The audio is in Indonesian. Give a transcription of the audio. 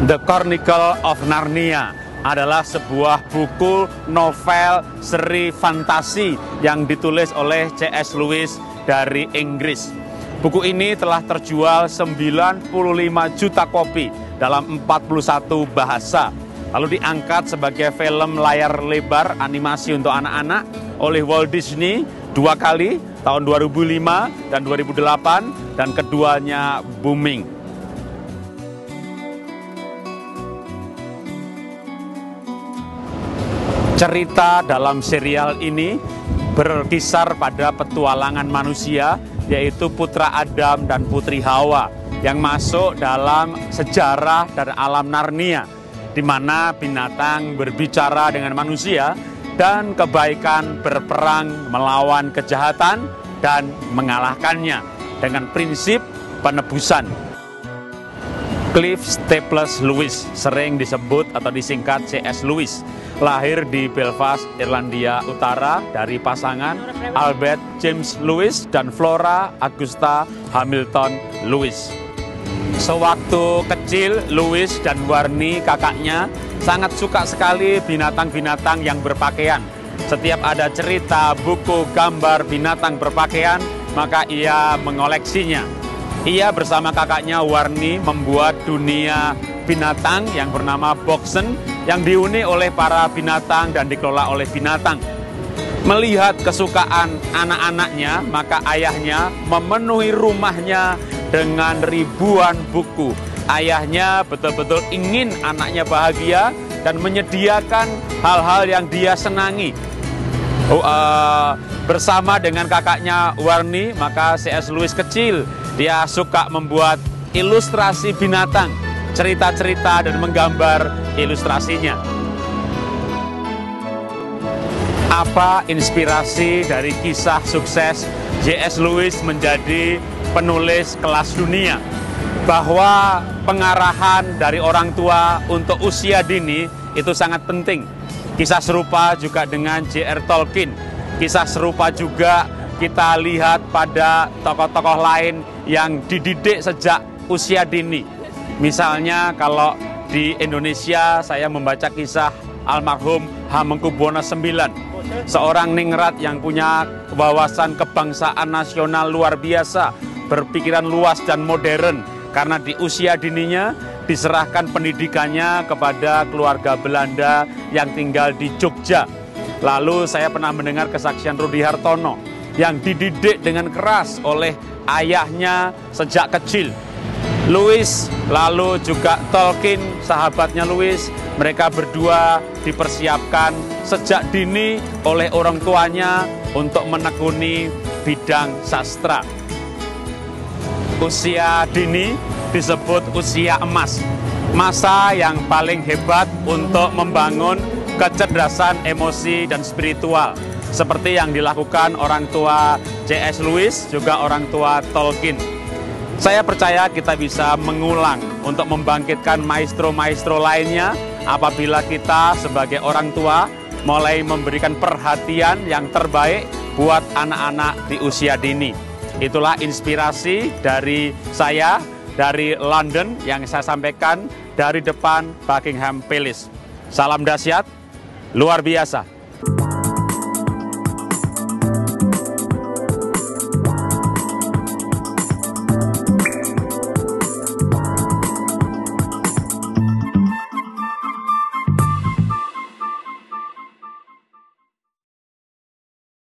The Chronicle of Narnia adalah sebuah buku novel seri fantasi yang ditulis oleh C.S. Lewis dari Inggris. Buku ini telah terjual 95 juta kopi dalam 41 bahasa. Lalu diangkat sebagai film layar lebar animasi untuk anak-anak oleh Walt Disney 2 kali, tahun 2005 dan 2008, dan keduanya booming. Cerita dalam serial ini berkisar pada petualangan manusia, yaitu putra Adam dan putri Hawa yang masuk dalam sejarah dan alam Narnia, di mana binatang berbicara dengan manusia dan kebaikan berperang melawan kejahatan dan mengalahkannya dengan prinsip penebusan. Clive Staples Lewis, sering disebut atau disingkat C.S. Lewis, lahir di Belfast, Irlandia Utara dari pasangan Albert James Lewis dan Flora Augusta Hamilton Lewis. Sewaktu kecil, Lewis dan Warnie, kakaknya, sangat suka sekali binatang-binatang yang berpakaian. Setiap ada cerita, buku, gambar binatang berpakaian, maka ia mengoleksinya. Ia bersama kakaknya Warnie membuat dunia binatang yang bernama Boxen yang dihuni oleh para binatang dan dikelola oleh binatang. Melihat kesukaan anak-anaknya, maka ayahnya memenuhi rumahnya dengan ribuan buku. Ayahnya betul-betul ingin anaknya bahagia dan menyediakan hal-hal yang dia senangi. Bersama dengan kakaknya Warnie, maka C.S. Lewis kecil, dia suka membuat ilustrasi binatang, cerita-cerita dan menggambar ilustrasinya. Apa inspirasi dari kisah sukses C.S. Lewis menjadi penulis kelas dunia? Bahwa pengarahan dari orang tua untuk usia dini itu sangat penting. Kisah serupa juga dengan J.R. Tolkien. Kisah serupa juga kita lihat pada tokoh-tokoh lain yang dididik sejak usia dini. Misalnya kalau di Indonesia saya membaca kisah almarhum Hamengkubuwono IX, seorang ningrat yang punya wawasan kebangsaan nasional luar biasa, berpikiran luas dan modern, karena di usia dininya diserahkan pendidikannya kepada keluarga Belanda yang tinggal di Jogja. Lalu saya pernah mendengar kesaksian Rudi Hartono yang dididik dengan keras oleh ayahnya sejak kecil. Lewis, lalu juga Tolkien, sahabatnya Lewis, mereka berdua dipersiapkan sejak dini oleh orang tuanya untuk menekuni bidang sastra. Usia dini disebut usia emas, masa yang paling hebat untuk membangun kecerdasan emosi dan spiritual, seperti yang dilakukan orang tua C.S. Lewis, juga orang tua Tolkien. Saya percaya kita bisa mengulang untuk membangkitkan maestro-maestro lainnya apabila kita sebagai orang tua mulai memberikan perhatian yang terbaik buat anak-anak di usia dini. Itulah inspirasi dari saya, dari London, yang saya sampaikan dari depan Buckingham Palace. Salam dahsyat, luar biasa.